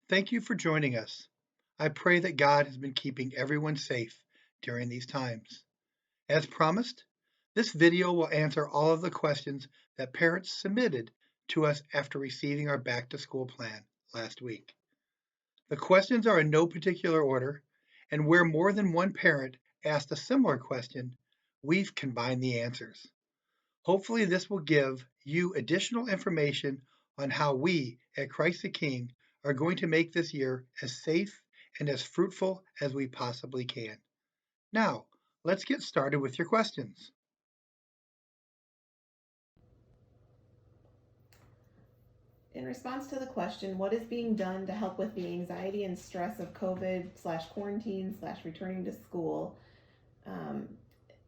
Thank you for joining us. I pray that God has been keeping everyone safe during these times. As promised, this video will answer all of the questions that parents submitted to us after receiving our back to school plan last week. The questions are in no particular order, and where more than one parent asked a similar question, we've combined the answers. Hopefully, this will give you additional information on how we at Christ the King are going to make this year as safe and as fruitful as we possibly can. Now, let's get started with your questions. In response to the question, what is being done to help with the anxiety and stress of COVID/quarantine/returning to school um,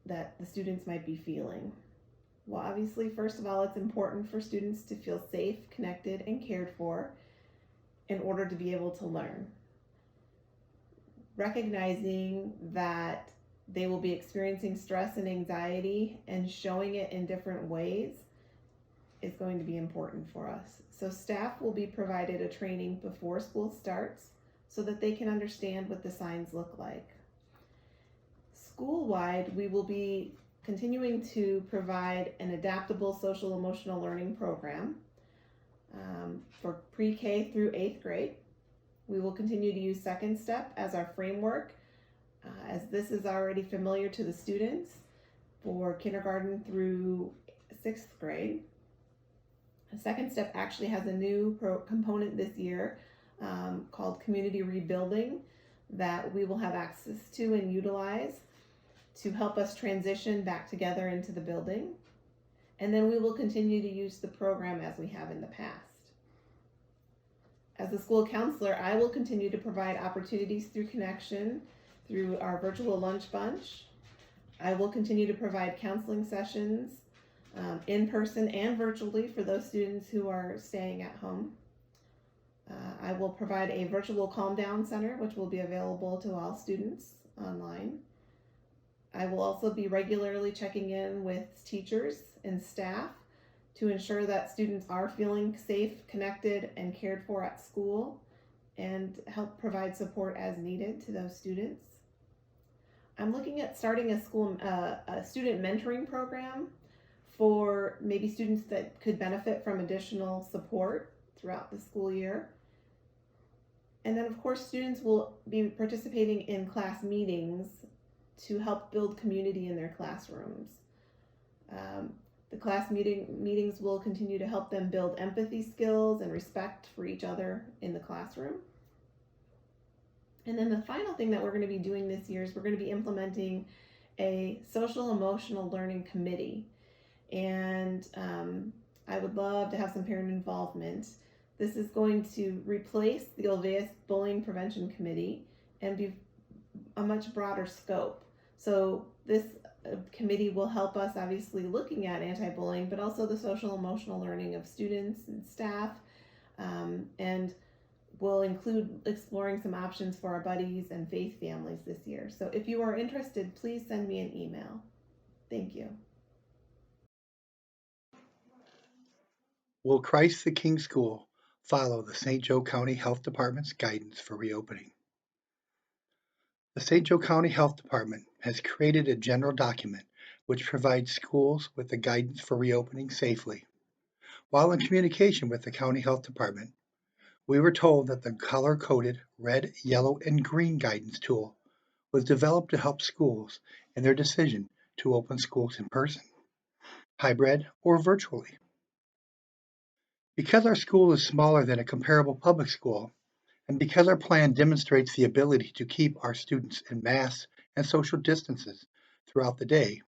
that the students might be feeling? Well, obviously, first of all, it's important for students to feel safe, connected, and cared for in order to be able to learn. Recognizing that they will be experiencing stress and anxiety and showing it in different ways is going to be important for us. So staff will be provided a training before school starts so that they can understand what the signs look like. School-wide, we will be continuing to provide an adaptable social emotional learning program for pre-K through 8th grade. We will continue to use Second Step as our framework, as this is already familiar to the students for kindergarten through 6th grade. Second Step actually has a new component this year called Community Rebuilding that we will have access to and utilize to help us transition back together into the building. And then we will continue to use the program as we have in the past. As a school counselor, I will continue to provide opportunities through connection through our virtual lunch bunch. I will continue to provide counseling sessions in person and virtually for those students who are staying at home. I will provide a virtual calm down center, which will be available to all students online. I will also be regularly checking in with teachers and staff to ensure that students are feeling safe, connected, and cared for at school, and help provide support as needed to those students. I'm looking at starting a student mentoring program for maybe students that could benefit from additional support throughout the school year. And then, of course, students will be participating in class meetings to help build community in their classrooms. The class meetings will continue to help them build empathy skills and respect for each other in the classroom. And then the final thing that we're going to be doing this year is we're going to be implementing a social emotional learning committee. And I would love to have some parent involvement. This is going to replace the Olveus Bullying Prevention Committee and be a much broader scope. So this committee will help us obviously looking at anti-bullying, but also the social emotional learning of students and staff, and will include exploring some options for our buddies and faith families this year. So if you are interested, please send me an email. Thank you. Will Christ the King School follow the St. Joe County Health Department's guidance for reopening? The St. Joe County Health Department has created a general document which provides schools with the guidance for reopening safely. While in communication with the County Health Department, we were told that the color-coded red, yellow, and green guidance tool was developed to help schools in their decision to open schools in person, hybrid, or virtually. Because our school is smaller than a comparable public school, and because our plan demonstrates the ability to keep our students in mass and social distances throughout the day,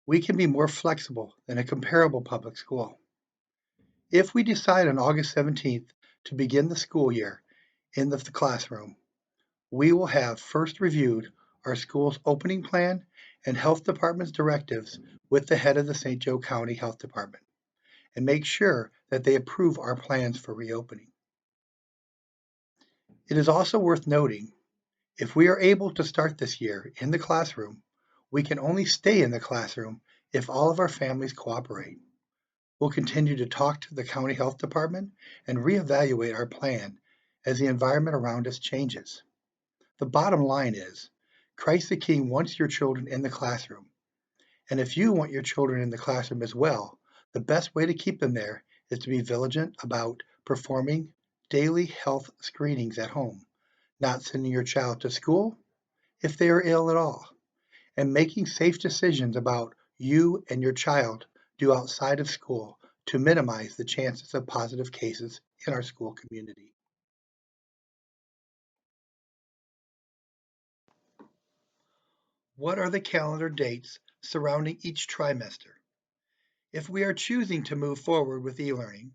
we can be more flexible than a comparable public school. If we decide on August 17th to begin the school year in the classroom, we will have first reviewed our school's opening plan and health department's directives with the head of the St. Joe County Health Department and make sure that they approve our plans for reopening. It is also worth noting, if we are able to start this year in the classroom, we can only stay in the classroom if all of our families cooperate. We'll continue to talk to the county health department and reevaluate our plan as the environment around us changes. The bottom line is, Christ the King wants your children in the classroom. And if you want your children in the classroom as well, the best way to keep them there is to be vigilant about performing daily health screenings at home, not sending your child to school if they are ill at all, and making safe decisions about you and your child do outside of school to minimize the chances of positive cases in our school community. What are the calendar dates surrounding each trimester? If we are choosing to move forward with e-learning,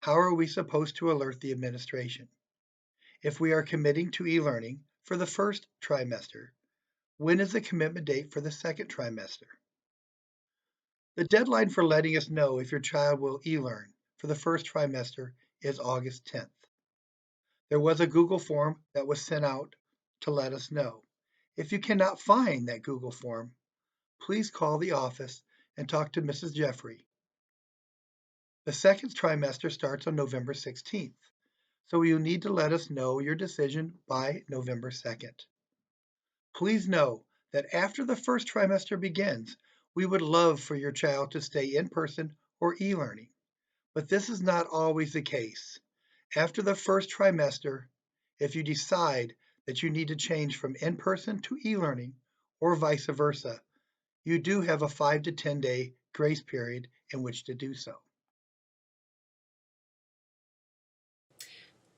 how are we supposed to alert the administration? If we are committing to e-learning for the first trimester, when is the commitment date for the second trimester? The deadline for letting us know if your child will e-learn for the first trimester is August 10th. There was a Google form that was sent out to let us know. If you cannot find that Google form, please call the office and talk to Mrs. Jeffrey. The second trimester starts on November 16th, so you'll need to let us know your decision by November 2nd. Please know that after the first trimester begins, we would love for your child to stay in person or e-learning, but this is not always the case. After the first trimester, if you decide that you need to change from in-person to e-learning or vice versa, you do have a 5 to 10 day grace period in which to do so.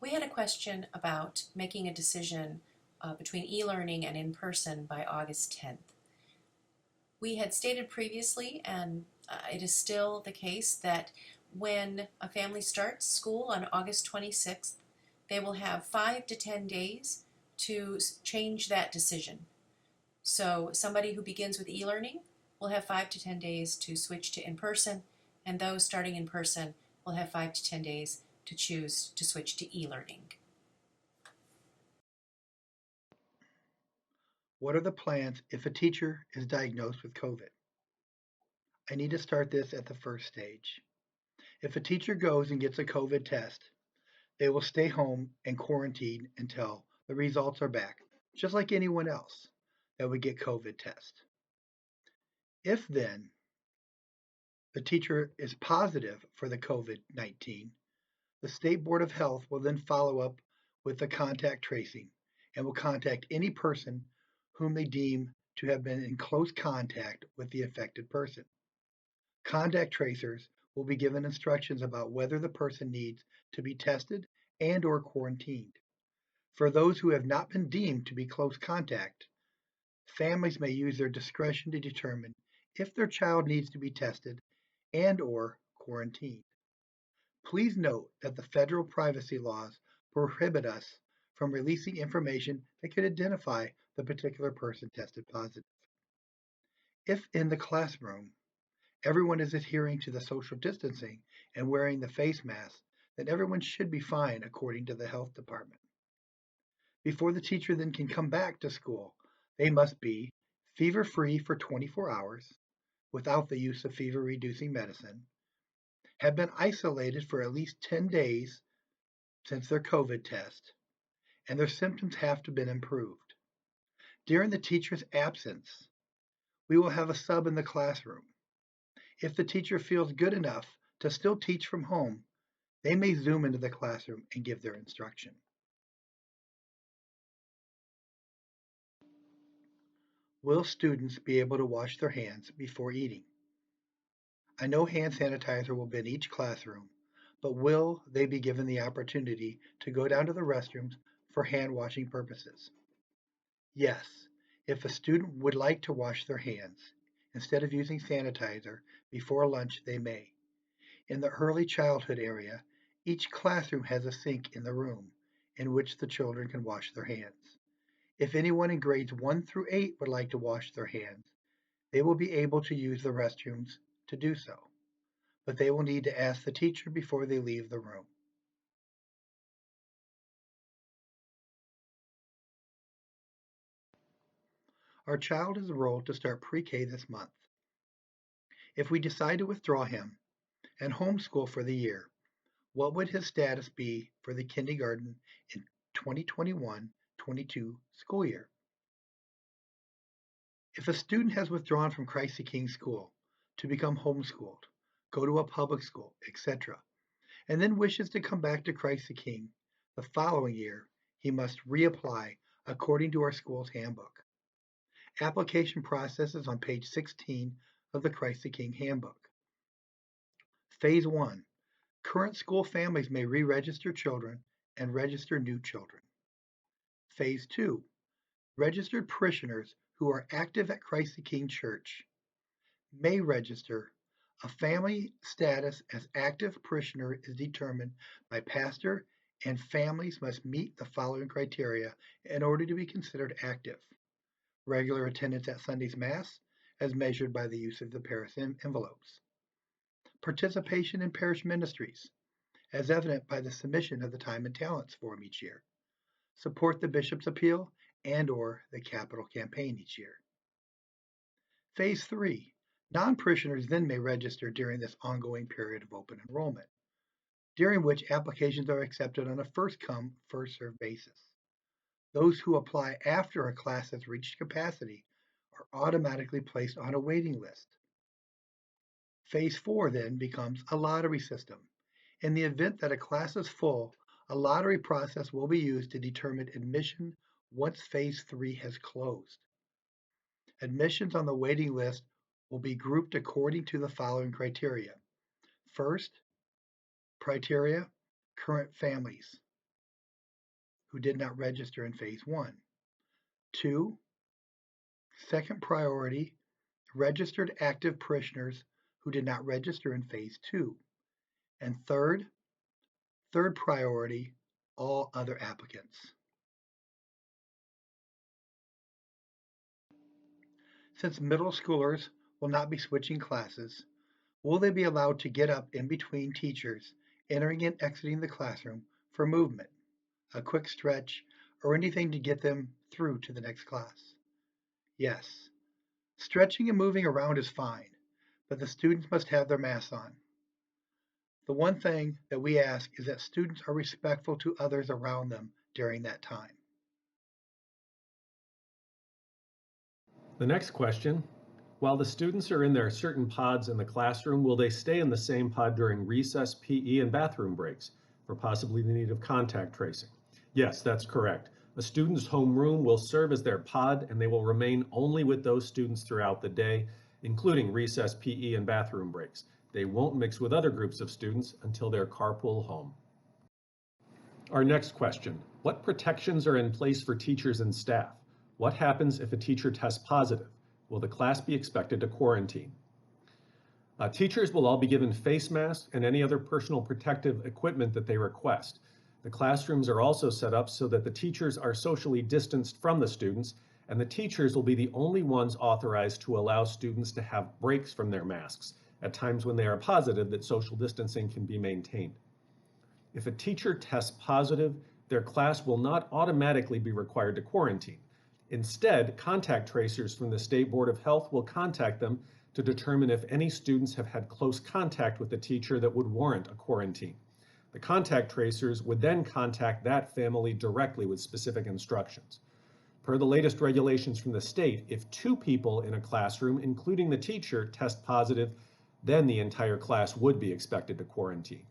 We had a question about making a decision between e-learning and in-person by August 10th. We had stated previously, and it is still the case, that when a family starts school on August 26th, they will have 5 to 10 days to change that decision. So somebody who begins with e-learning will have 5 to 10 days to switch to in-person, and those starting in person will have 5 to 10 days to choose to switch to e-learning. What are the plans if a teacher is diagnosed with COVID? I need to start this at the first stage. If a teacher goes and gets a COVID test, they will stay home and quarantine until the results are back, just like anyone else that would get COVID test. If then the teacher is positive for the COVID-19, the State Board of Health will then follow up with the contact tracing and will contact any person whom they deem to have been in close contact with the affected person. Contact tracers will be given instructions about whether the person needs to be tested and or quarantined. For those who have not been deemed to be close contact, families may use their discretion to determine if their child needs to be tested and or quarantined. Please note that the federal privacy laws prohibit us from releasing information that could identify the particular person tested positive. If in the classroom everyone is adhering to the social distancing and wearing the face mask, then everyone should be fine according to the health department. Before the teacher then can come back to school, they must be fever-free for 24 hours without the use of fever-reducing medicine, have been isolated for at least 10 days since their COVID test, and their symptoms have to have been improved. During the teacher's absence, we will have a sub in the classroom. If the teacher feels good enough to still teach from home, they may Zoom into the classroom and give their instruction. Will students be able to wash their hands before eating? I know hand sanitizer will be in each classroom, but will they be given the opportunity to go down to the restrooms for hand washing purposes? Yes, if a student would like to wash their hands instead of using sanitizer before lunch, they may. In the early childhood area, each classroom has a sink in the room in which the children can wash their hands. If anyone in grades 1 through 8 would like to wash their hands, they will be able to use the restrooms to do so, but they will need to ask the teacher before they leave the room. Our child is enrolled to start pre-K this month. If we decide to withdraw him and homeschool for the year, what would his status be for the kindergarten in 2021-22 school year? If a student has withdrawn from Christ the King school to become homeschooled, go to a public school, etc., and then wishes to come back to Christ the King the following year, he must reapply according to our school's handbook. Application process is on page 16 of the Christ the King handbook. Phase 1. Current school families may re-register children and register new children. Phase 2. Registered parishioners who are active at Christ the King Church may register. A family status as active parishioner is determined by pastor, and families must meet the following criteria in order to be considered active. Regular attendance at Sunday's Mass, as measured by the use of the parish envelopes. Participation in parish ministries, as evident by the submission of the time and talents form each year. Support the bishop's appeal and/or the capital campaign each year. Phase 3. Non-parishioners then may register during this ongoing period of open enrollment, during which applications are accepted on a first-come, first-served basis. Those who apply after a class has reached capacity are automatically placed on a waiting list. Phase 4 then becomes a lottery system. In the event that a class is full, a lottery process will be used to determine admission once Phase 3 has closed. Admissions on the waiting list will be grouped according to the following criteria. First, criteria, current families who did not register in Phase 1. 2, second priority, registered active parishioners who did not register in Phase 2. And third priority, all other applicants. Since middle schoolers will not be switching classes, will they be allowed to get up in between teachers entering and exiting the classroom for movement, a quick stretch, or anything to get them through to the next class? Yes, stretching and moving around is fine, but the students must have their masks on. The one thing that we ask is that students are respectful to others around them during that time. The next question, while the students are in their certain pods in the classroom, will they stay in the same pod during recess, PE, and bathroom breaks for possibly the need of contact tracing? Yes, that's correct. A student's homeroom will serve as their pod, and they will remain only with those students throughout the day, including recess, PE, and bathroom breaks. They won't mix with other groups of students until their carpool home. Our next question, what protections are in place for teachers and staff? What happens if a teacher tests positive? Will the class be expected to quarantine? Teachers will all be given face masks and any other personal protective equipment that they request. The classrooms are also set up so that the teachers are socially distanced from the students, and the teachers will be the only ones authorized to allow students to have breaks from their masks at times when they are positive that social distancing can be maintained. If a teacher tests positive, their class will not automatically be required to quarantine. Instead, contact tracers from the State Board of Health will contact them to determine if any students have had close contact with the teacher that would warrant a quarantine. The contact tracers would then contact that family directly with specific instructions. Per the latest regulations from the state, if 2 people in a classroom, including the teacher, test positive, then the entire class would be expected to quarantine.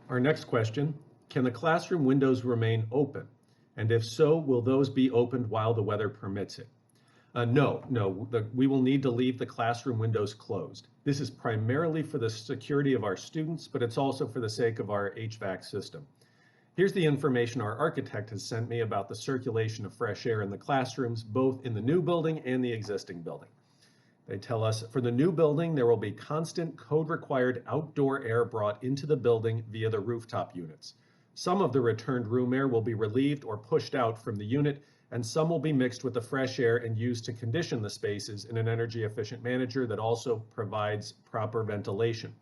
Our next question, can the classroom windows remain open? And if so, will those be opened while the weather permits it? No, we will need to leave the classroom windows closed. This is primarily for the security of our students, but it's also for the sake of our HVAC system. Here's the information our architect has sent me about the circulation of fresh air in the classrooms, both in the new building and the existing building. They tell us for the new building, there will be constant code-required outdoor air brought into the building via the rooftop units. Some of the returned room air will be relieved or pushed out from the unit, and some will be mixed with the fresh air and used to condition the spaces in an energy-efficient manner that also provides proper ventilation.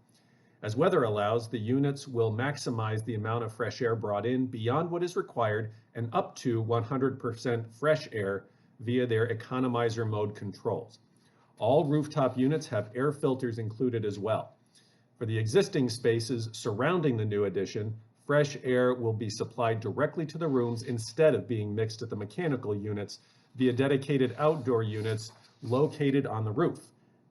As weather allows, the units will maximize the amount of fresh air brought in beyond what is required and up to 100% fresh air via their economizer mode controls. All rooftop units have air filters included as well. For the existing spaces surrounding the new addition, fresh air will be supplied directly to the rooms instead of being mixed at the mechanical units via dedicated outdoor units located on the roof.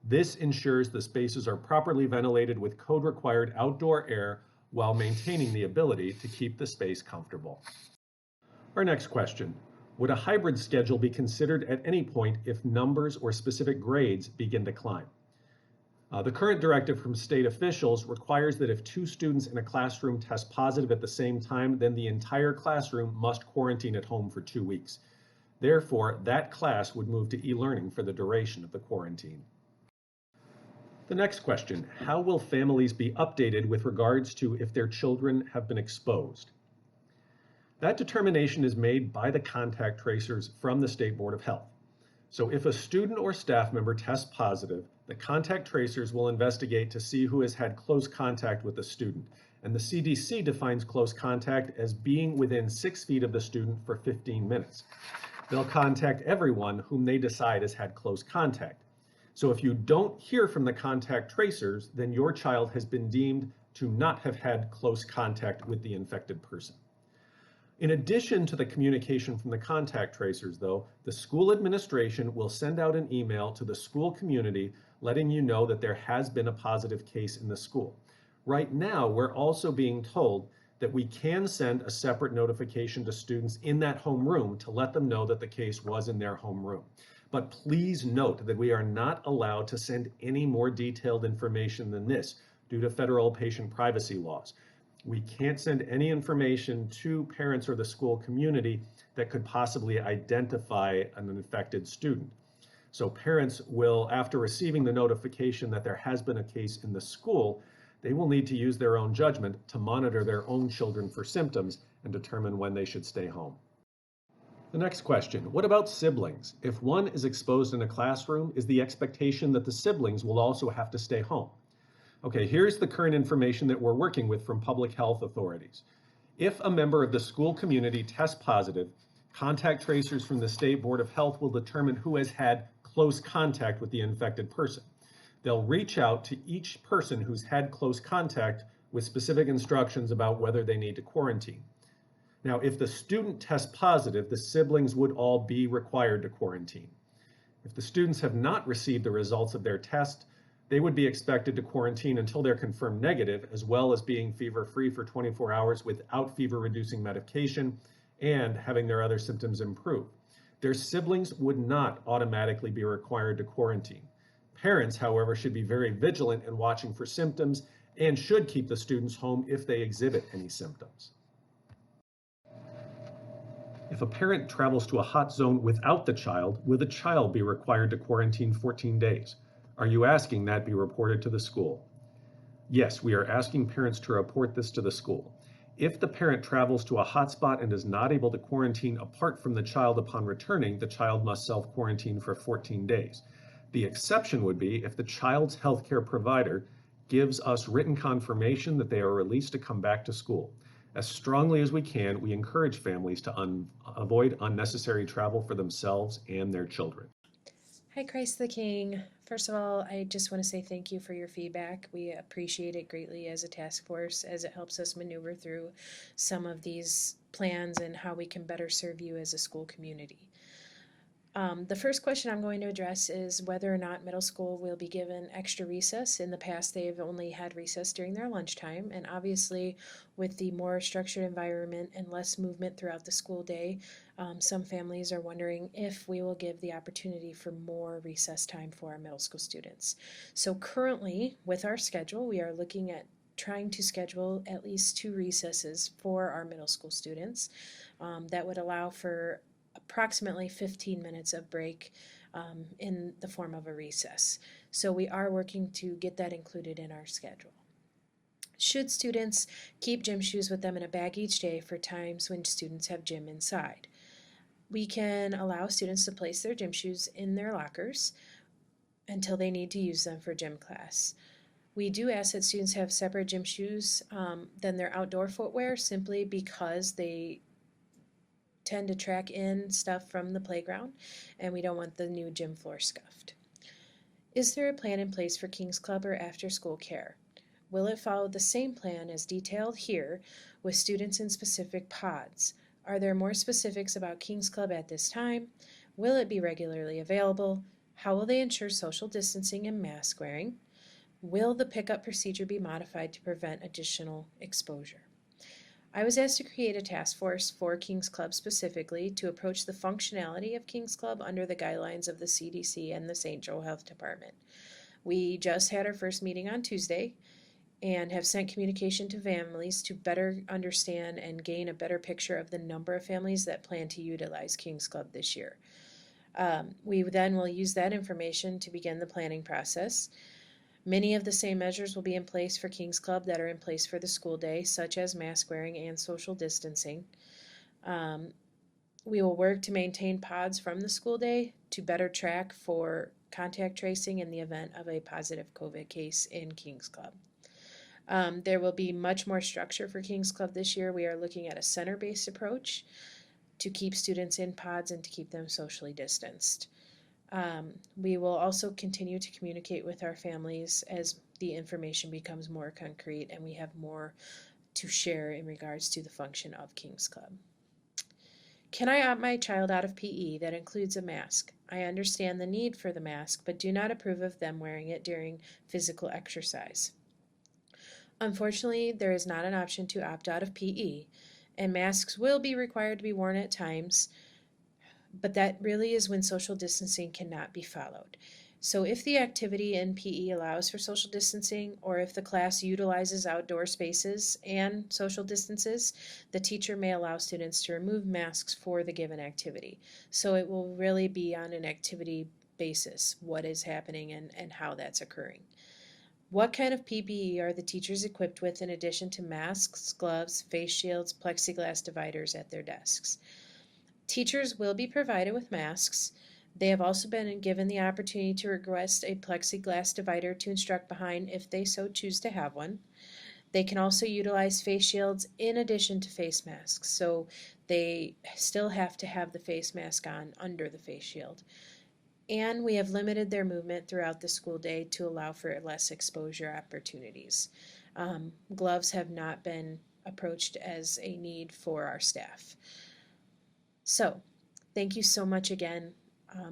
This ensures the spaces are properly ventilated with code-required outdoor air while maintaining the ability to keep the space comfortable. Our next question: would a hybrid schedule be considered at any point if numbers or specific grades begin to climb? The current directive from state officials requires that if 2 students in a classroom test positive at the same time, then the entire classroom must quarantine at home for 2 weeks. Therefore, that class would move to e-learning for the duration of the quarantine. The next question: how will families be updated with regards to if their children have been exposed? That determination is made by the contact tracers from the State Board of Health. So if a student or staff member tests positive, the contact tracers will investigate to see who has had close contact with the student. And the CDC defines close contact as being within 6 feet of the student for 15 minutes. They'll contact everyone whom they decide has had close contact. So if you don't hear from the contact tracers, then your child has been deemed to not have had close contact with the infected person. In addition to the communication from the contact tracers, though, the school administration will send out an email to the school community letting you know that there has been a positive case in the school. Right now, we're also being told that we can send a separate notification to students in that homeroom to let them know that the case was in their homeroom. But please note that we are not allowed to send any more detailed information than this due to federal patient privacy laws. We can't send any information to parents or the school community that could possibly identify an infected student. So parents will, after receiving the notification that there has been a case in the school, they will need to use their own judgment to monitor their own children for symptoms and determine when they should stay home. The next question: what about siblings? If one is exposed in a classroom, is the expectation that the siblings will also have to stay home? Okay, here's the current information that we're working with from public health authorities. If a member of the school community tests positive, contact tracers from the State Board of Health will determine who has had close contact with the infected person. They'll reach out to each person who's had close contact with specific instructions about whether they need to quarantine. Now, if the student tests positive, the siblings would all be required to quarantine. If the students have not received the results of their test, they would be expected to quarantine until they're confirmed negative, as well as being fever-free for 24 hours without fever-reducing medication and having their other symptoms improve. Their siblings would not automatically be required to quarantine. Parents, however, should be very vigilant in watching for symptoms and should keep the students home if they exhibit any symptoms. If a parent travels to a hot zone without the child, will the child be required to quarantine 14 days? Are you asking that be reported to the school? Yes, we are asking parents to report this to the school. If the parent travels to a hotspot and is not able to quarantine apart from the child upon returning, the child must self-quarantine for 14 days. The exception would be if the child's healthcare provider gives us written confirmation that they are released to come back to school. As strongly as we can, we encourage families to avoid unnecessary travel for themselves and their children. Hi, Christ the King. First of all, I just want to say thank you for your feedback. We appreciate it greatly as a task force, as it helps us maneuver through some of these plans and how we can better serve you as a school community. The first question I'm going to address is whether or not middle school will be given extra recess. In the past, they've only had recess during their lunchtime, and obviously with the more structured environment and less movement throughout the school day, some families are wondering if we will give the opportunity for more recess time for our middle school students. So currently, with our schedule, we are looking at trying to schedule at least 2 recesses for our middle school students. That would allow for approximately 15 minutes of break in the form of a recess. So we are working to get that included in our schedule. Should students keep gym shoes with them in a bag each day for times when students have gym inside? We can allow students to place their gym shoes in their lockers until they need to use them for gym class. We do ask that students have separate gym shoes than their outdoor footwear, simply because they tend to track in stuff from the playground, and we don't want the new gym floor scuffed. Is there a plan in place for King's Club or after school care? Will it follow the same plan as detailed here with students in specific pods? Are there more specifics about King's Club at this time? Will it be regularly available? How will they ensure social distancing and mask wearing? Will the pickup procedure be modified to prevent additional exposure? I was asked to create a task force for King's Club specifically to approach the functionality of King's Club under the guidelines of the CDC and the St. Joe Health Department. We just had our first meeting on Tuesday and have sent communication to families to better understand and gain a better picture of the number of families that plan to utilize King's Club this year. We then will use that information to begin the planning process. Many of the same measures will be in place for King's Club that are in place for the school day, such as mask wearing and social distancing. We will work to maintain pods from the school day to better track for contact tracing in the event of a positive COVID case in King's Club. There will be much more structure for King's Club this year. We are looking at a center-based approach to keep students in pods and to keep them socially distanced. We will also continue to communicate with our families as the information becomes more concrete and we have more to share in regards to the function of King's Club. Can I opt my child out of PE that includes a mask? I understand the need for the mask, but do not approve of them wearing it during physical exercise. Unfortunately, there is not an option to opt out of PE, and masks will be required to be worn at times, but that really is when social distancing cannot be followed. So if the activity in PE allows for social distancing, or if the class utilizes outdoor spaces and social distances, the teacher may allow students to remove masks for the given activity. So it will really be on an activity basis, what is happening and how that's occurring. What kind of PPE are the teachers equipped with in addition to masks, gloves, face shields, plexiglass dividers at their desks? Teachers will be provided with masks. They have also been given the opportunity to request a plexiglass divider to instruct behind if they so choose to have one. They can also utilize face shields in addition to face masks, so they still have to have the face mask on under the face shield. And we have limited their movement throughout the school day to allow for less exposure opportunities. Gloves have not been approached as a need for our staff. So, thank you so much again.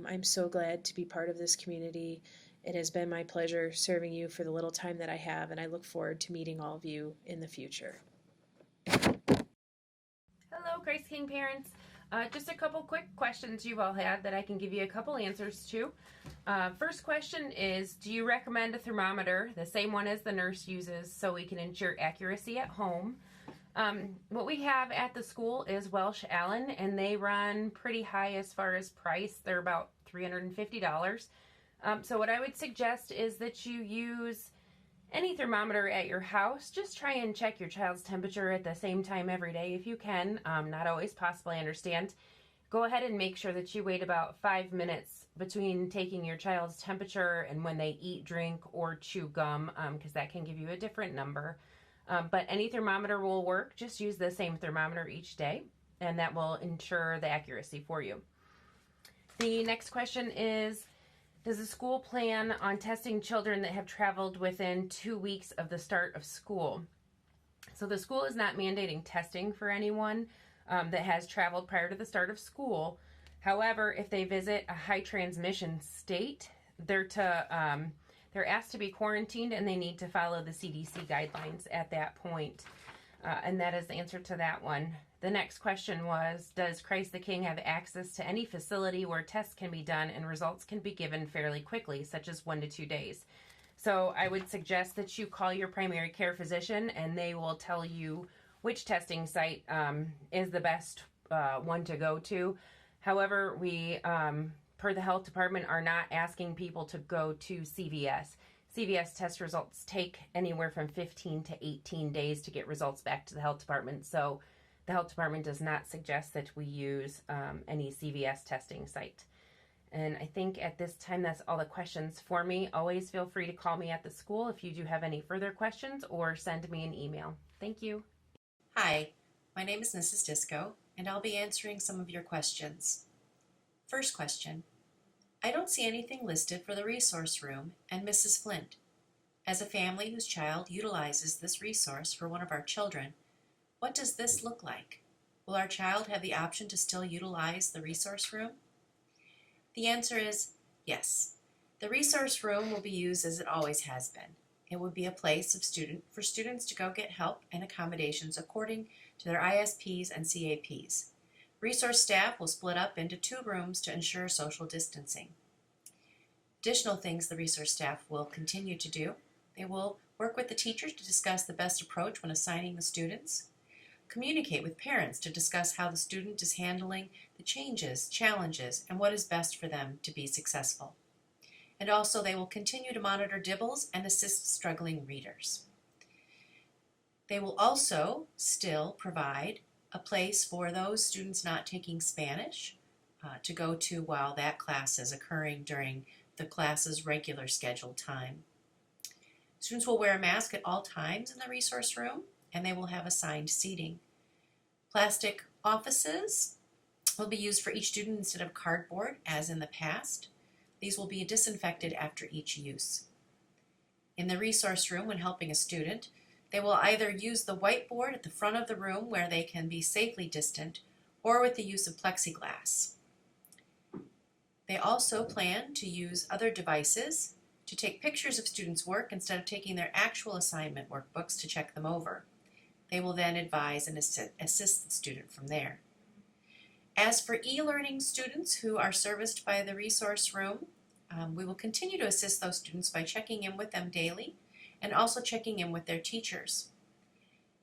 I'm so glad to be part of this community. It has been my pleasure serving you for the little time that I have, and I look forward to meeting all of you in the future. Hello, Grace King parents. Just a couple quick questions you've all had that I can give you a couple answers to. First question is, do you recommend a thermometer, the same one as the nurse uses, so we can ensure accuracy at home? What we have at the school is Welsh Allen, and they run pretty high as far as price. They're about $350. So what I would suggest is that you use any thermometer at your house. Just try and check your child's temperature at the same time every day if you can. Not always possible, I understand. Go ahead and make sure that you wait about 5 minutes between taking your child's temperature and when they eat, drink, or chew gum, because that can give you a different number. But any thermometer will work. Just use the same thermometer each day, and that will ensure the accuracy for you. The next question is, does the school plan on testing children that have traveled within 2 weeks of the start of school? So the school is not mandating testing for anyone that has traveled prior to the start of school. However, if they visit a high transmission state, they're asked to be quarantined, and they need to follow the CDC guidelines at that point. And that is the answer to that one. The next question was, does Christ the King have access to any facility where tests can be done and results can be given fairly quickly, such as 1 to 2 days? So I would suggest that you call your primary care physician, and they will tell you which testing site is the best one to go to. However, we, per the health department, are not asking people to go to CVS. CVS test results take anywhere from 15 to 18 days to get results back to the health department. So the health department does not suggest that we use any CVS testing site. And I think at this time, that's all the questions for me. Always feel free to call me at the school if you do have any further questions, or send me an email. Thank you. Hi, my name is Mrs. Disco, and I'll be answering some of your questions. First question. I don't see anything listed for the resource room and Mrs. Flint. As a family whose child utilizes this resource for one of our children, what does this look like? Will our child have the option to still utilize the resource room? The answer is yes. The resource room will be used as it always has been. It would be a place for students to go get help and accommodations according to their ISPs and CAPs. Resource staff will split up into 2 rooms to ensure social distancing. Additional things the resource staff will continue to do: they will work with the teachers to discuss the best approach when assigning the students, communicate with parents to discuss how the student is handling the changes, challenges, and what is best for them to be successful. And also they will continue to monitor dibbles and assist struggling readers. They will also still provide a place for those students not taking Spanish to go to while that class is occurring during the class's regular scheduled time. Students will wear a mask at all times in the resource room, and they will have assigned seating. Plastic offices will be used for each student instead of cardboard as in the past. These will be disinfected after each use. In the resource room, when helping a student, they will either use the whiteboard at the front of the room where they can be safely distant, or with the use of plexiglass. They also plan to use other devices to take pictures of students' work instead of taking their actual assignment workbooks to check them over. They will then advise and assist the student from there. As for e-learning students who are serviced by the resource room, we will continue to assist those students by checking in with them daily and also checking in with their teachers.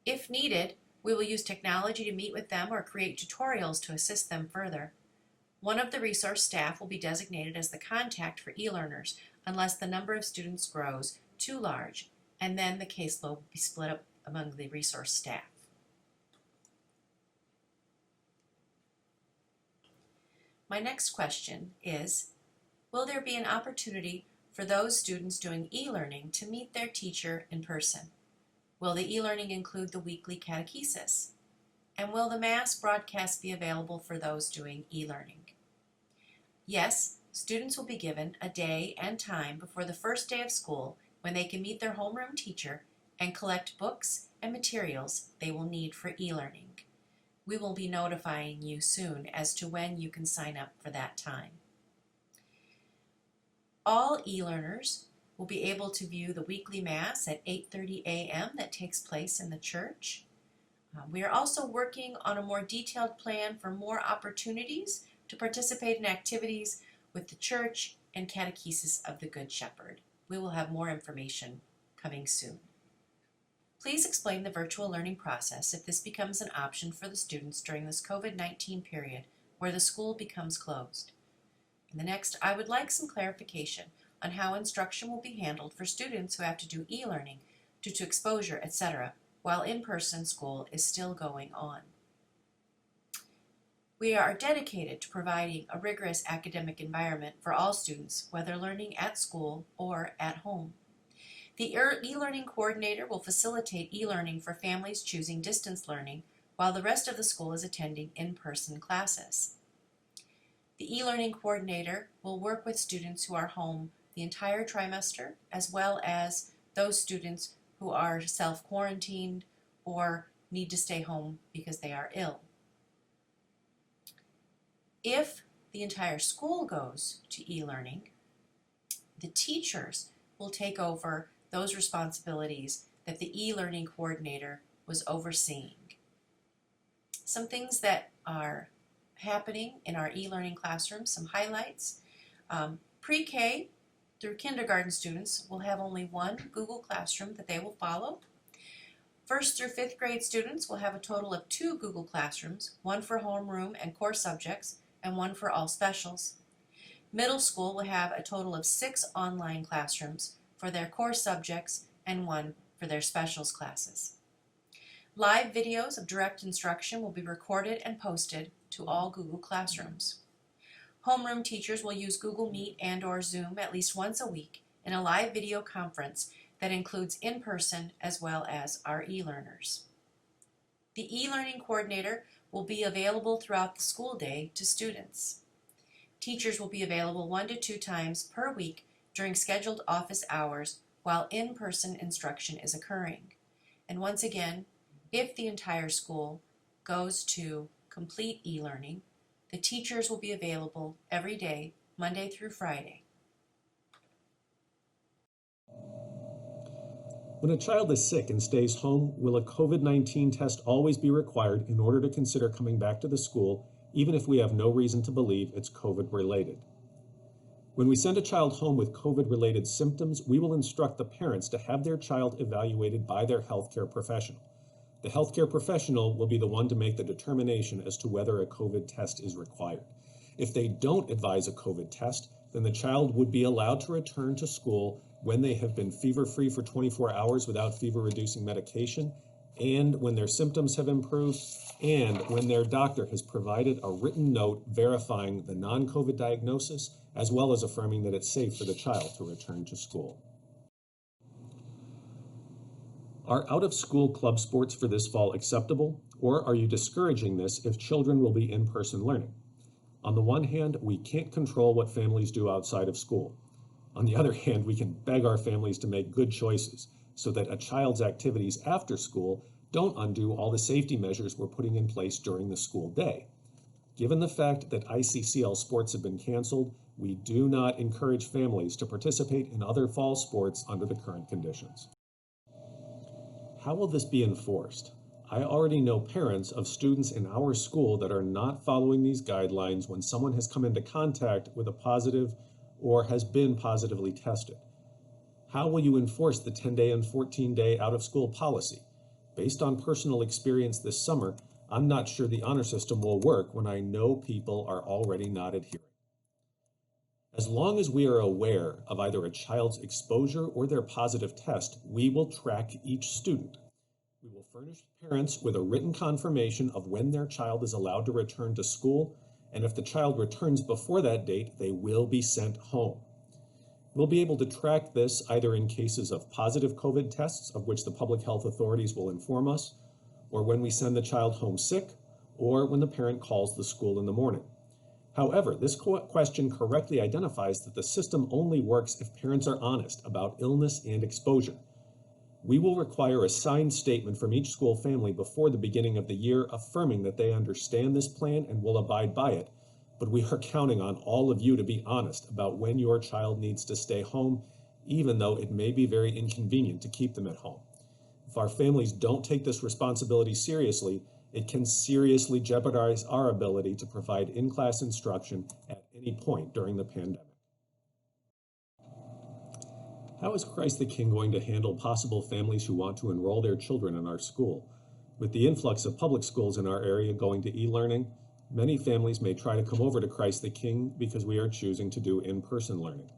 If needed, we will use technology to meet with them or create tutorials to assist them further. One of the resource staff will be designated as the contact for e-learners unless the number of students grows too large, and then the caseload will be split up among the resource staff. My next question is, will there be an opportunity for those students doing e-learning to meet their teacher in person? Will the e-learning include the weekly catechesis? And will the mass broadcast be available for those doing e-learning? Yes, students will be given a day and time before the first day of school when they can meet their homeroom teacher and collect books and materials they will need for e-learning. We will be notifying you soon as to when you can sign up for that time. All e-learners will be able to view the weekly Mass at 8:30 a.m. that takes place in the church. We are also working on a more detailed plan for more opportunities to participate in activities with the church and catechesis of the Good Shepherd. We will have more information coming soon. Please explain the virtual learning process if this becomes an option for the students during this COVID-19 period where the school becomes closed. And the next, I would like some clarification on how instruction will be handled for students who have to do e-learning due to exposure, etc., while in-person school is still going on. We are dedicated to providing a rigorous academic environment for all students, whether learning at school or at home. The e-learning coordinator will facilitate e-learning for families choosing distance learning, while the rest of the school is attending in-person classes. The e-learning coordinator will work with students who are home the entire trimester, as well as those students who are self-quarantined or need to stay home because they are ill. If the entire school goes to e-learning, the teachers will take over those responsibilities that the e-learning coordinator was overseeing. Some things that are happening in our e-learning classrooms, some highlights. Pre-K through kindergarten students will have only one Google Classroom that they will follow. First through fifth grade students will have a total of 2 Google Classrooms, one for homeroom and core subjects, and one for all specials. Middle school will have a total of 6 online classrooms for their core subjects and 1 for their specials classes. Live videos of direct instruction will be recorded and posted to all Google Classrooms. Homeroom teachers will use Google Meet and/or Zoom at least once a week in a live video conference that includes in-person as well as our e-learners. The e-learning coordinator will be available throughout the school day to students. Teachers will be available 1 to 2 times per week during scheduled office hours while in-person instruction is occurring. And once again, if the entire school goes to complete e-learning, the teachers will be available every day, Monday through Friday. When a child is sick and stays home, will a COVID-19 test always be required in order to consider coming back to the school, even if we have no reason to believe it's COVID-related? When we send a child home with COVID-related symptoms, we will instruct the parents to have their child evaluated by their healthcare professional. The healthcare professional will be the one to make the determination as to whether a COVID test is required. If they don't advise a COVID test, then the child would be allowed to return to school when they have been fever-free for 24 hours without fever-reducing medication, and when their symptoms have improved, and when their doctor has provided a written note verifying the non-COVID diagnosis, as well as affirming that it's safe for the child to return to school. Are out-of-school club sports for this fall acceptable, or are you discouraging this if children will be in-person learning? On the one hand, we can't control what families do outside of school. On the other hand, we can beg our families to make good choices so that a child's activities after school don't undo all the safety measures we're putting in place during the school day. Given the fact that ICCL sports have been canceled, we do not encourage families to participate in other fall sports under the current conditions. How will this be enforced? I already know parents of students in our school that are not following these guidelines when someone has come into contact with a positive or has been positively tested. How will you enforce the 10-day and 14-day out-of-school policy? Based on personal experience this summer, I'm not sure the honor system will work when I know people are already not adhering. As long as we are aware of either a child's exposure or their positive test, we will track each student. We will furnish parents with a written confirmation of when their child is allowed to return to school, and if the child returns before that date, they will be sent home. We'll be able to track this either in cases of positive COVID tests, of which the public health authorities will inform us, or when we send the child home sick, or when the parent calls the school in the morning. However, this question correctly identifies that the system only works if parents are honest about illness and exposure. We will require a signed statement from each school family before the beginning of the year affirming that they understand this plan and will abide by it, but we are counting on all of you to be honest about when your child needs to stay home, even though it may be very inconvenient to keep them at home. If our families don't take this responsibility seriously, it can seriously jeopardize our ability to provide in-class instruction at any point during the pandemic. How is Christ the King going to handle possible families who want to enroll their children in our school? With the influx of public schools in our area going to e-learning, many families may try to come over to Christ the King because we are choosing to do in-person learning.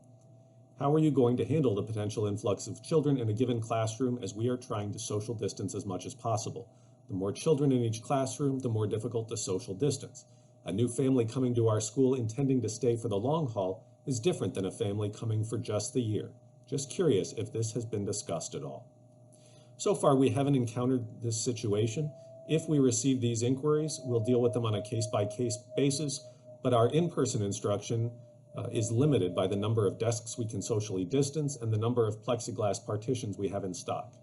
How are you going to handle the potential influx of children in a given classroom as we are trying to social distance as much as possible? The more children in each classroom, the more difficult the social distance. A new family coming to our school intending to stay for the long haul is different than a family coming for just the year. Just curious if this has been discussed at all. So far, we haven't encountered this situation. If we receive these inquiries, we'll deal with them on a case-by-case basis, but our in-person instruction is limited by the number of desks we can socially distance and the number of plexiglass partitions we have in stock.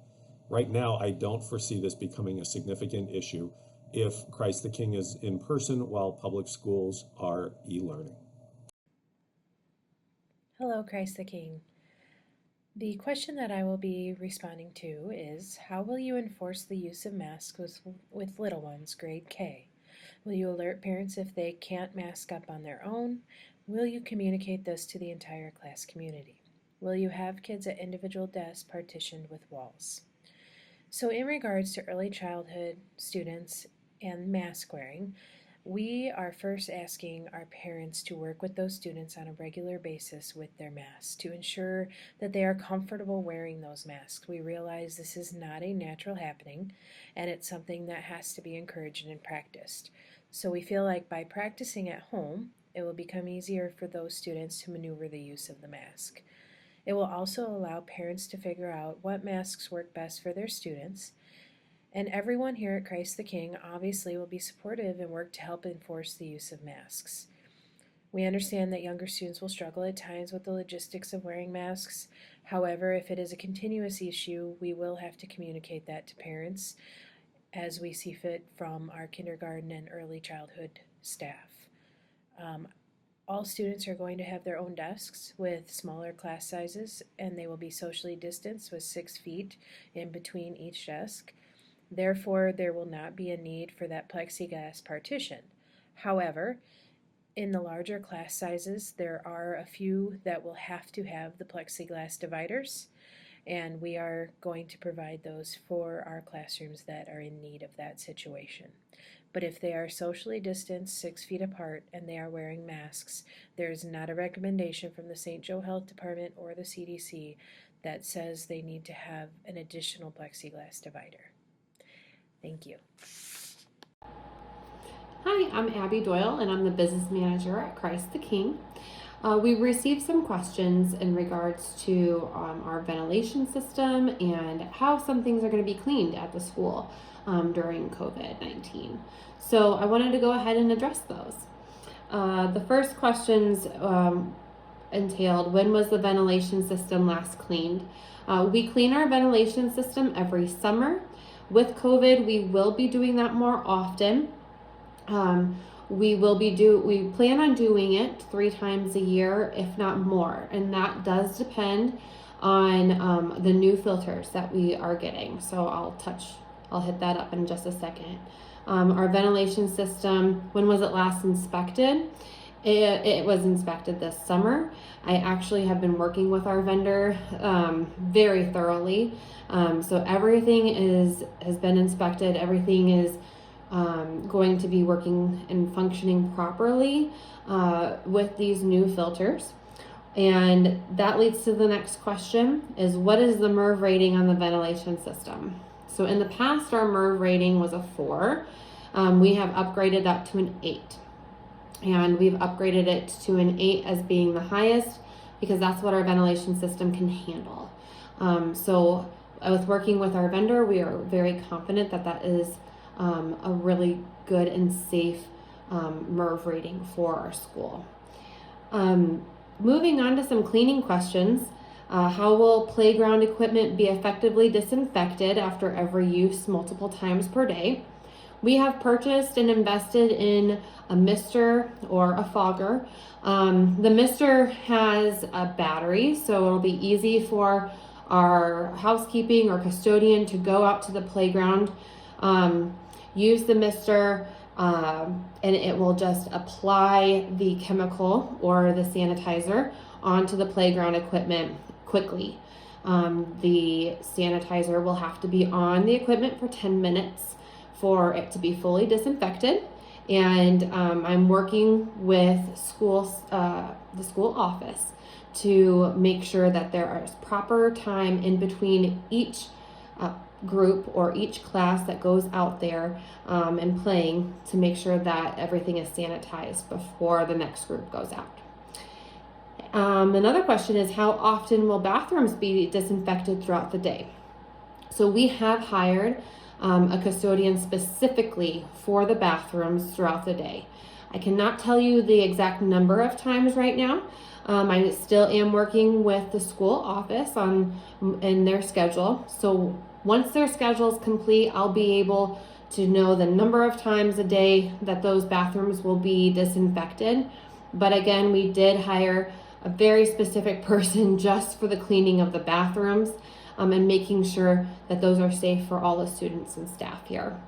Right now, I don't foresee this becoming a significant issue if Christ the King is in person while public schools are e-learning. Hello, Christ the King. The question that I will be responding to is, how will you enforce the use of masks with little ones, grade K? Will you alert parents if they can't mask up on their own? Will you communicate this to the entire class community? Will you have kids at individual desks partitioned with walls? So in regards to early childhood students and mask wearing, we are first asking our parents to work with those students on a regular basis with their masks to ensure that they are comfortable wearing those masks. We realize this is not a natural happening and it's something that has to be encouraged and practiced. So we feel like by practicing at home, it will become easier for those students to maneuver the use of the mask. It will also allow parents to figure out what masks work best for their students. And everyone here at Christ the King obviously will be supportive and work to help enforce the use of masks. We understand that younger students will struggle at times with the logistics of wearing masks, However, if it is a continuous issue, we will have to communicate that to parents as we see fit from our kindergarten and early childhood staff. All students are going to have their own desks with smaller class sizes, and they will be socially distanced with 6 feet in between each desk. Therefore, there will not be a need for that plexiglass partition. However, in the larger class sizes, there are a few that will have to have the plexiglass dividers, and we are going to provide those for our classrooms that are in need of that situation. But if they are socially distanced 6 feet apart and they are wearing masks, there is not a recommendation from the St. Joe Health Department or the CDC that says they need to have an additional plexiglass divider. Thank you. Hi, I'm Abby Doyle, and I'm the business manager at Christ the King. We received some questions in regards to our ventilation system and how some things are going to be cleaned at the school during COVID-19. So I wanted to go ahead and address those. The first questions entailed, when was the ventilation system last cleaned? We clean our ventilation system every summer. With COVID, we will be doing that more often. We plan on doing it 3 times a year, if not more, and that does depend on the new filters that we are getting. So I'll hit that up in just a second. Our ventilation system, when was it last inspected? It was inspected this summer. I actually have been working with our vendor very thoroughly. So everything has been inspected. Everything is going to be working and functioning properly with these new filters. And that leads to the next question, is what is the MERV rating on the ventilation system? So in the past, our MERV rating was a 4. We have upgraded that to an 8. And we've upgraded it to an 8 as being the highest because that's what our ventilation system can handle. So with working with our vendor, we are very confident that that is a really good and safe MERV rating for our school. Moving on to some cleaning questions. How will playground equipment be effectively disinfected after every use multiple times per day? We have purchased and invested in a mister or a fogger. The mister has a battery, so it'll be easy for our housekeeping or custodian to go out to the playground, use the mister, and it will just apply the chemical or the sanitizer onto the playground equipment quickly. The sanitizer will have to be on the equipment for 10 minutes for it to be fully disinfected. And I'm working with the school office to make sure that there is proper time in between each group or each class that goes out there and playing to make sure that everything is sanitized before the next group goes out. Another question is, how often will bathrooms be disinfected throughout the day? So we have hired a custodian specifically for the bathrooms throughout the day. I cannot tell you the exact number of times right now. I still am working with the school office in their schedule. So once their schedule is complete, I'll be able to know the number of times a day that those bathrooms will be disinfected. But again, we did hire a very specific person just for the cleaning of the bathrooms and making sure that those are safe for all the students and staff here.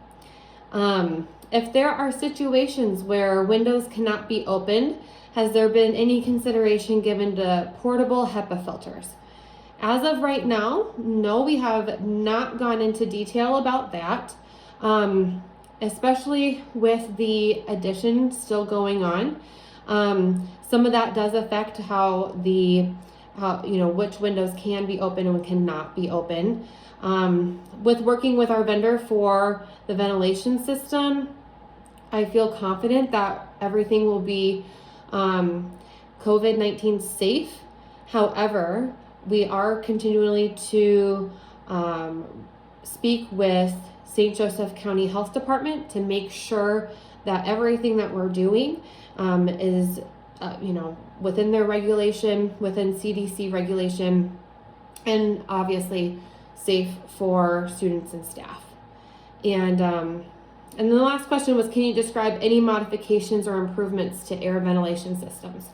If there are situations where windows cannot be opened, has there been any consideration given to portable HEPA filters? As of right now, no, we have not gone into detail about that, especially with the addition still going on. Some of that does affect how which windows can be open and cannot be open. With working with our vendor for the ventilation system, I feel confident that everything will be COVID-19 safe. However, we are continually to speak with St. Joseph County Health Department to make sure that everything that we're doing is within their regulation, within CDC regulation, and obviously safe for students and staff. And then the last question was, can you describe any modifications or improvements to air ventilation systems?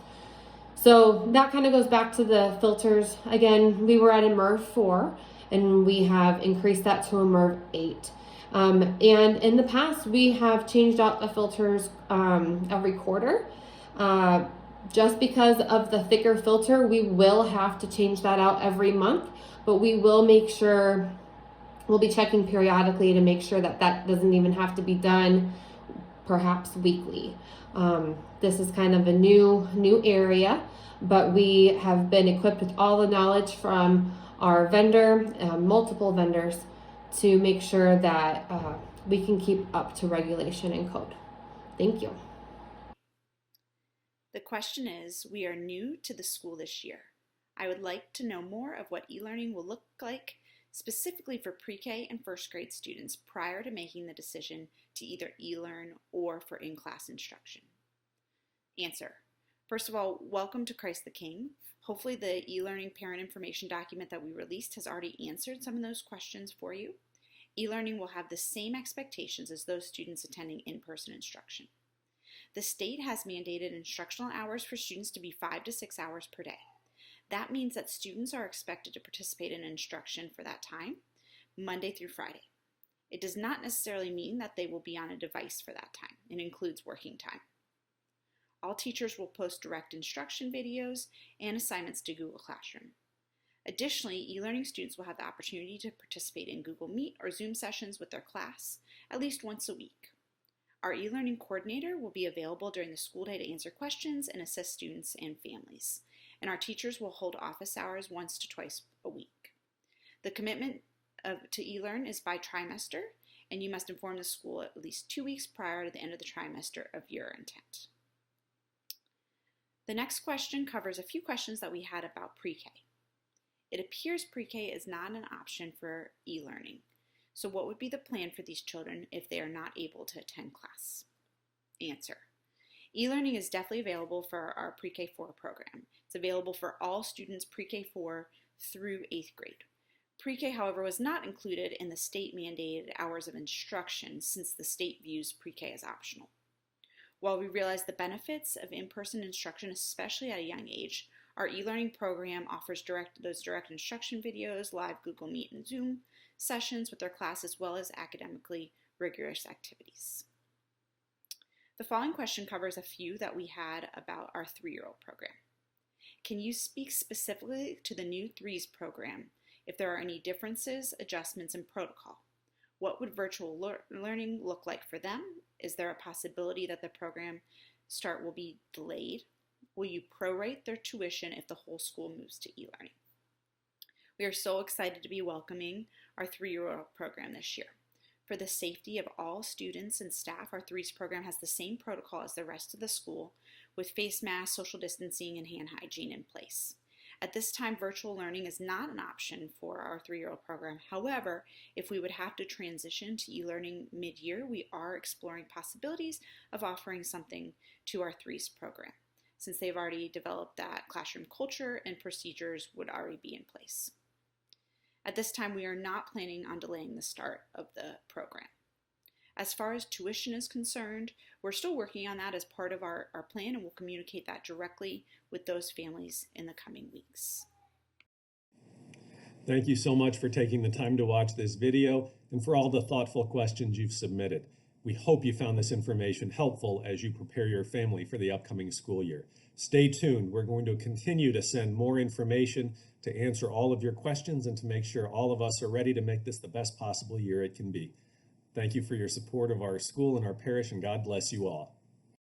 So that kind of goes back to the filters. Again, we were at a MERV 4 and we have increased that to a MERV 8. And in the past, we have changed out the filters every quarter. Just because of the thicker filter, we will have to change that out every month, but we will make sure, we'll be checking periodically to make sure that that doesn't even have to be done perhaps weekly. This is kind of a new area, but we have been equipped with all the knowledge from our vendor, multiple vendors, to make sure that we can keep up to regulation and code. Thank you. The question is, we are new to the school this year. I would like to know more of what e-learning will look like specifically for pre-K and first grade students prior to making the decision to either e-learn or for in-class instruction. Answer. First of all, welcome to Christ the King. Hopefully the e-learning parent information document that we released has already answered some of those questions for you. E-learning will have the same expectations as those students attending in-person instruction. The state has mandated instructional hours for students to be 5 to 6 hours per day. That means that students are expected to participate in instruction for that time, Monday through Friday. It does not necessarily mean that they will be on a device for that time. It includes working time. All teachers will post direct instruction videos and assignments to Google Classroom. Additionally, e-learning students will have the opportunity to participate in Google Meet or Zoom sessions with their class at least once a week. Our e-learning coordinator will be available during the school day to answer questions and assist students and families. And our teachers will hold office hours once to twice a week. The commitment to e-learn is by trimester, and you must inform the school at least 2 weeks prior to the end of the trimester of your intent. The next question covers a few questions that we had about pre-K. It appears pre-K is not an option for e-learning. So what would be the plan for these children if they are not able to attend class? Answer. E-learning is definitely available for our pre-K 4 program. It's available for all students pre-K 4 through 8th grade. Pre-K, however, was not included in the state mandated hours of instruction since the state views pre-K as optional. While we realize the benefits of in-person instruction, especially at a young age, our e-learning program offers those direct instruction videos, live Google Meet and Zoom sessions with their class, as well as academically rigorous activities. The following question covers a few that we had about our 3-year-old program. Can you speak specifically to the new 3s program, if there are any differences, adjustments, and protocol? What would virtual learning look like for them? Is there a possibility that the program start will be delayed? Will you prorate their tuition if the whole school moves to e-learning? We are so excited to be welcoming our 3-year-old program this year. For the safety of all students and staff, our 3s program has the same protocol as the rest of the school, with face masks, social distancing, and hand hygiene in place. At this time, virtual learning is not an option for our 3-year-old program. However, if we would have to transition to e-learning mid-year, we are exploring possibilities of offering something to our 3s program, since they've already developed that classroom culture and procedures would already be in place. At this time, we are not planning on delaying the start of the program. As far as tuition is concerned, we're still working on that as part of our plan, and we'll communicate that directly with those families in the coming weeks. Thank you so much for taking the time to watch this video and for all the thoughtful questions you've submitted. We hope you found this information helpful as you prepare your family for the upcoming school year. Stay tuned. We're going to continue to send more information to answer all of your questions and to make sure all of us are ready to make this the best possible year it can be. Thank you for your support of our school and our parish, and God bless you all.